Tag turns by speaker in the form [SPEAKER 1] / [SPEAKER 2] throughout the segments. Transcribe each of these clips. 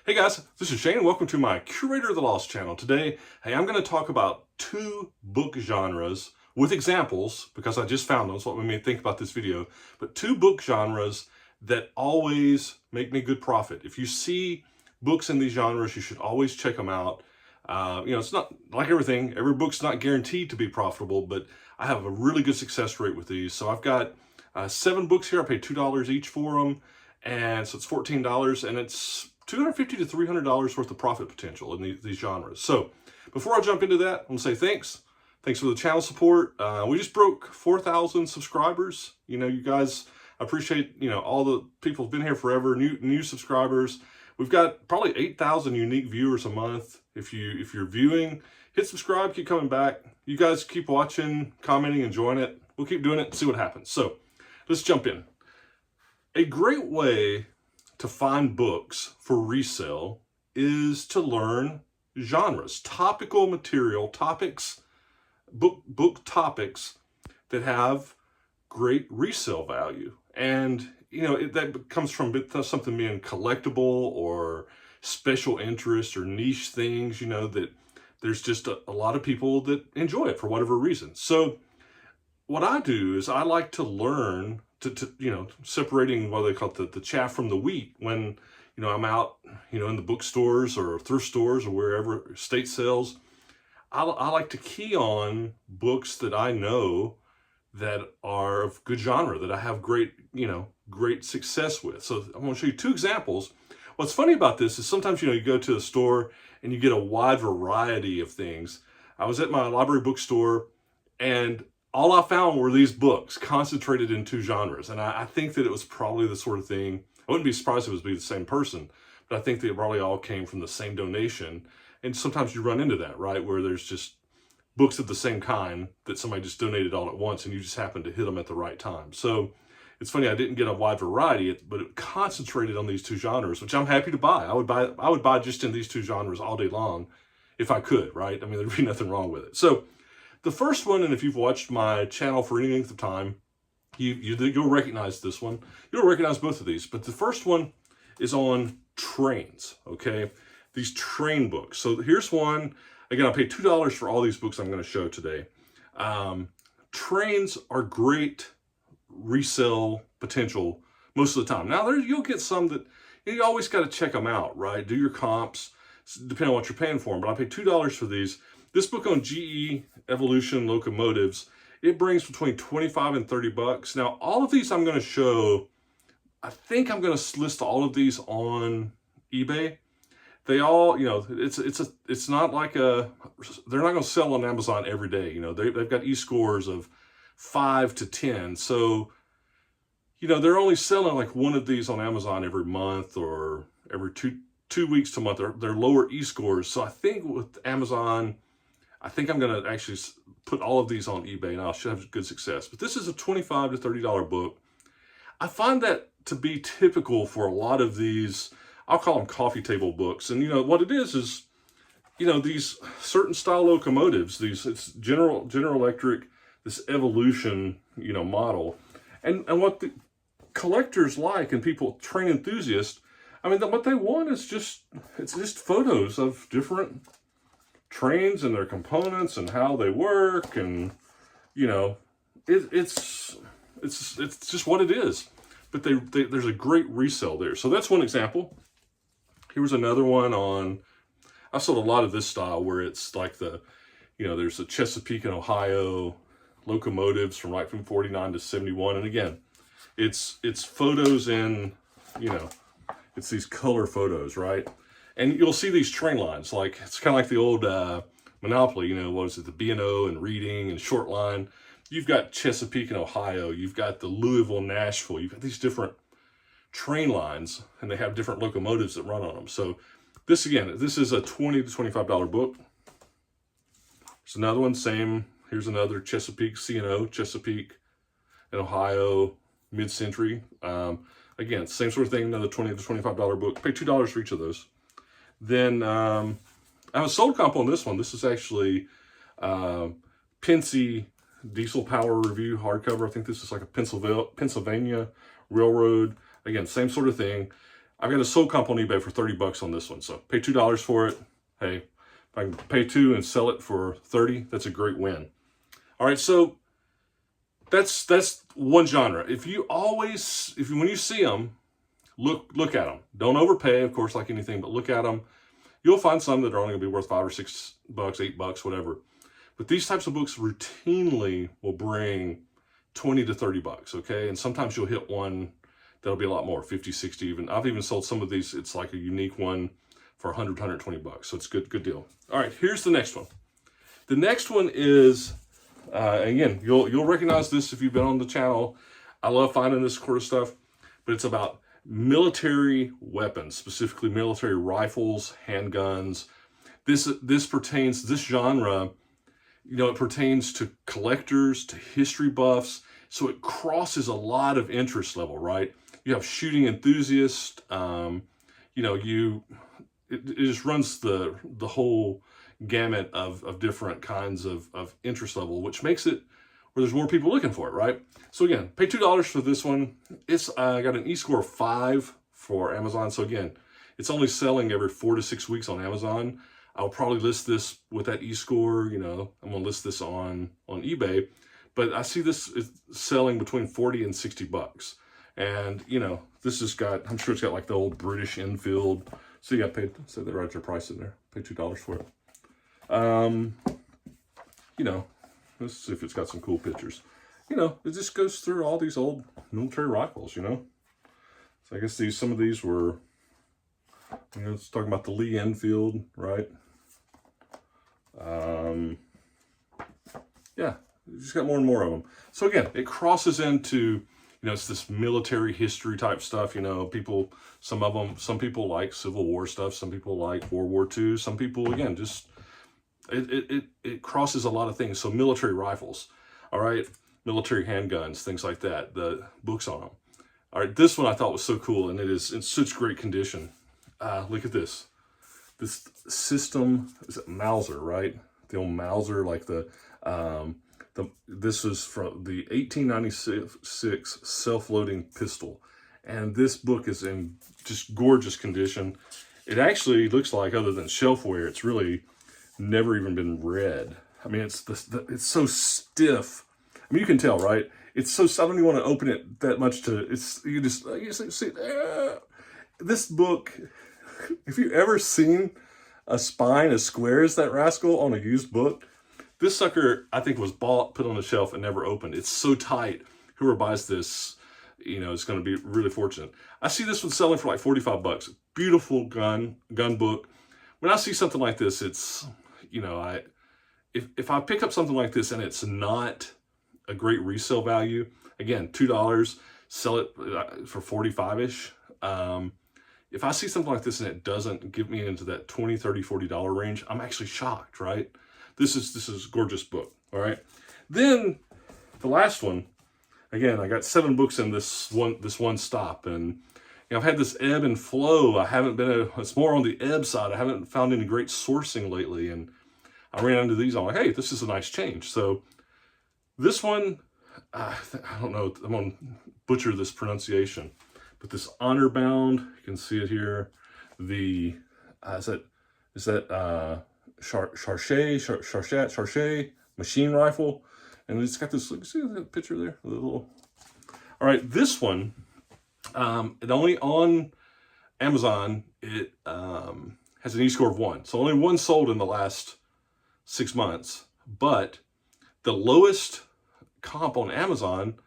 [SPEAKER 1] Hey guys, this is Shane. Welcome to my Curator of the Lost channel. Today, I'm going to talk about two book genres with examples, because I just found them. That's what made me think about this video. But two book genres that always make me good profit. If you see books in these genres, you should always check them out. It's not like everything. Every book's not guaranteed to be profitable, but I have a really good success rate with these. So I've got 7 books here. I paid $2 each for them. And so it's $14, and it's $250 to $300 worth of profit potential in these genres. So before I jump into that, I'm gonna say thanks. Thanks for the channel support. We just broke 4,000 subscribers. You guys, I appreciate, all the people who've been here forever, new subscribers. We've got probably 8,000 unique viewers a month. If you're viewing, hit subscribe, keep coming back. You guys keep watching, commenting, enjoying it. We'll keep doing it and see what happens. So let's jump in. A great way to find books for resale is to learn genres, topical material, topics, book topics that have great resale value. And, that comes from something being collectible or special interest or niche things, that there's just a lot of people that enjoy it for whatever reason. So what I do is I like to learn separating what they call the chaff from the wheat when, I'm out, in the bookstores or thrift stores or wherever, estate sales. I like to key on books that I know that are of good genre, that I have great success with. So I'm going to show you 2 examples. What's funny about this is sometimes, you go to a store and you get a wide variety of things. I was at my library bookstore and all I found were these books concentrated in 2 genres. And I think that it was probably the sort of thing, I wouldn't be surprised if it was the same person, but I think they probably all came from the same donation. And sometimes you run into that, right? Where there's just books of the same kind that somebody just donated all at once and you just happen to hit them at the right time. So it's funny, I didn't get a wide variety, but it concentrated on these 2 genres, which I'm happy to buy. I would buy just in these 2 genres all day long if I could, right? I mean, there'd be nothing wrong with it. So the first one, and if you've watched my channel for any length of time, you'll recognize this one. You'll recognize both of these, but the first one is on trains, okay? These train books. So here's one. Again, I paid $2 for all these books I'm going to show today. Trains are great resale potential most of the time. Now, you'll get some that you always got to check them out, right? Do your comps, depending on what you're paying for them. But I paid $2 for these. This book on GE Evolution locomotives, it brings between 25 and 30 bucks. Now, all of these I'm going to show, I think I'm going to list all of these on eBay. They all, it's not like they're not going to sell on Amazon every day. They've got e-scores of 5 to 10. So, they're only selling like one of these on Amazon every month or every two weeks to a month. They're lower e-scores. So I think with Amazon, I think I'm going to actually put all of these on eBay and I should have good success. But this is a $25 to $30 book. I find that to be typical for a lot of these, I'll call them coffee table books. And what it is, these certain style locomotives, it's General Electric, this Evolution, model. And what the collectors like and people, train enthusiasts, I mean, what they want is it's just photos of different trains and their components and how they work, and it's just what it is. But there's a great resale there. So that's one example. Here's another one on, I sold a lot of this style where it's like there's the Chesapeake and Ohio locomotives from right from 49 to 71. And again, it's photos in, it's these color photos, right? And you'll see these train lines, like it's kind of like the old Monopoly, what is it, the B&O and Reading and Short Line. You've got Chesapeake and Ohio, you've got the Louisville, Nashville, you've got these different train lines, and they have different locomotives that run on them. So this is a $20 to $25 book. There's another one, same. Here's another Chesapeake, C&O, Chesapeake and Ohio, mid-century. Again, same sort of thing, another $20 to $25 book. Pay $2 for each of those. Then I have a sold comp on this one. This is actually Pensy Diesel Power Review hardcover. I think this is like a Pennsylvania Railroad. Again, same sort of thing. I've got a sold comp on eBay for 30 bucks on this one. So pay $2 for it. Hey, if I can pay 2 and sell it for 30, that's a great win. All right, so that's one genre. When you see them, look at them. Don't overpay, of course, like anything, but look at them. You'll find some that are only gonna be worth $5 or $6, $8, whatever. But these types of books routinely will bring 20 to 30 bucks, okay? And sometimes you'll hit one that'll be a lot more, 50, 60 even. I've even sold some of these, it's like a unique one for 100, 120 bucks. So it's good deal. All right, here's the next one. The next one is, again, you'll recognize this if you've been on the channel. I love finding this sort of stuff, but it's about military weapons, specifically military rifles, handguns. This genre, it pertains to collectors, to history buffs. So it crosses a lot of interest level, right? You have shooting enthusiasts, it just runs the whole gamut of different kinds of interest level, which makes it where there's more people looking for it, right? So again, pay $2 for this one. It's got an e-score of 5 for Amazon. So again, it's only selling every 4 to 6 weeks on Amazon. I'll probably list this with that e-score, I'm gonna list this on eBay, but I see this is selling between 40 and 60 bucks. And, this has got, I'm sure it's got like the old British Enfield. So you got paid, so they write their price in there, pay $2 for it. Let's see if it's got some cool pictures. It just goes through all these old military rifles, So I guess some of these were, it's talking about the Lee Enfield, right? Yeah, you just got more and more of them. So again, it crosses into, it's this military history type stuff. Some people like Civil War stuff. Some people like World War II. Some people, again, just, it crosses a lot of things. So military rifles, all right, military handguns, things like that, the books on them. All right, this one I thought was so cool, and it is in such great condition. Look at this. This system, is it Mauser, right? The old Mauser, like this is from the 1896 self-loading pistol. And this book is in just gorgeous condition. It actually looks like, other than shelfware, it's really never even been read. I mean, it's so stiff. I mean, you can tell, right? It's so, I don't even want to open it that much you see, this book, if you've ever seen a spine as square as that rascal on a used book, this sucker, I think, was bought, put on the shelf, and never opened. It's so tight. Whoever buys this, is going to be really fortunate. I see this one selling for like 45 bucks. Beautiful gun book. When I see something like this, it's, if I pick up something like this and it's not a great resale value, again, $2, sell it for 45-ish. If I see something like this and it doesn't get me into that $20, $30, $40 range, I'm actually shocked, right? This is a gorgeous book, all right? Then the last one, again, I got 7 books in this one stop, and I've had this ebb and flow. It's more on the ebb side. I haven't found any great sourcing lately, and I ran into these. I'm like, hey, this is a nice change. So this one, I don't know, I'm gonna butcher this pronunciation, but this honor bound, you can see it here. The is that Charchet machine rifle, and it's got this. Look, see that picture there? All right, this one, it only on Amazon. It has an e-score of 1, so only 1 sold in the last 6 months. But the lowest comp on Amazon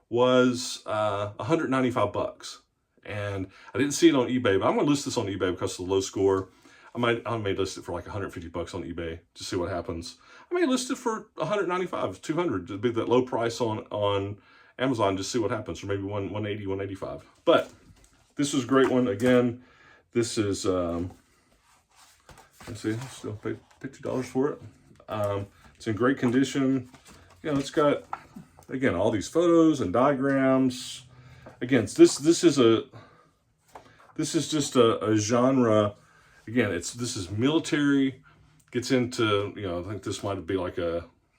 [SPEAKER 1] was 195 bucks, and I didn't see it on eBay. But I'm going to list this on eBay because of the low score. I may list it for like 150 bucks on eBay to see what happens. I may list it for 195, 200 to be that low price on Amazon, just see what happens, or maybe 180, 185. But this is a great one. Again, this is let's see, still pay $2 for it. It's in great condition. It's got, again, all these photos and diagrams. Again, this is just a genre. Again, this is military, gets into, I think this might be like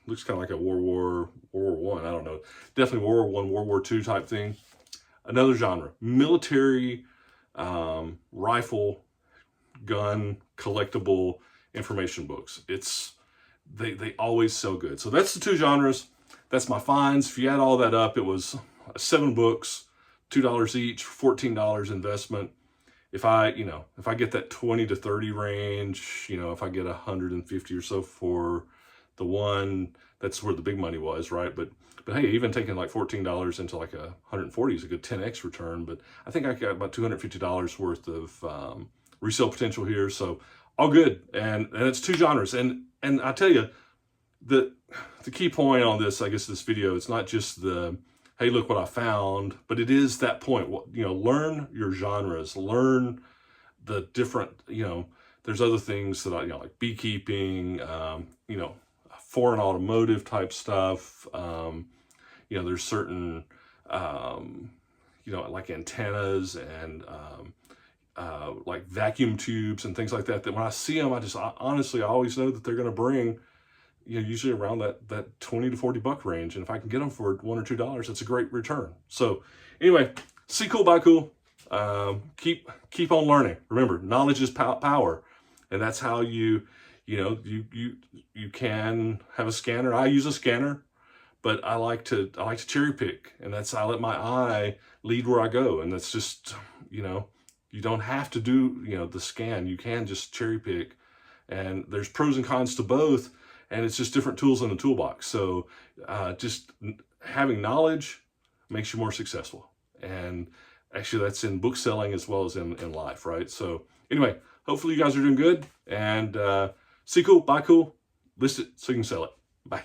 [SPEAKER 1] looks kind of like a World War I, I don't know. Definitely World War I, World War II type thing. Another genre, military rifle, gun, collectible information books. They always sell good. So that's the two genres. That's my finds. If you add all that up, it was 7 books, $2 each, $14 investment. If I get that 20 to 30 range, if I get 150 or so for the one, that's where the big money was, right? But hey, even taking like $14 into like 140 is a good 10x return. But I think I got about $250 worth of resale potential here. So all good. And it's two genres. And I tell you, the key point on this, I guess, this video, it's not just the, hey, look what I found, but it is that point. Learn your genres, learn the different, there's other things that like beekeeping, foreign automotive type stuff. There's certain, like antennas and like vacuum tubes and things like that, that when I see them, I honestly always know that they're going to bring, usually around that 20 to 40 buck range. And if I can get them for $1 or $2, that's a great return. So anyway, see cool, buy cool. Keep on learning. Remember, knowledge is power. And that's how you can have a scanner. I use a scanner, but I like to cherry pick, and I let my eye lead where I go. And that's just, you don't have to do, the scan. You can just cherry pick, and there's pros and cons to both. And it's just different tools in the toolbox. So just having knowledge makes you more successful. And actually that's in book selling as well as in life, right? So anyway, hopefully you guys are doing good. And see cool, buy cool, list it so you can sell it. Bye.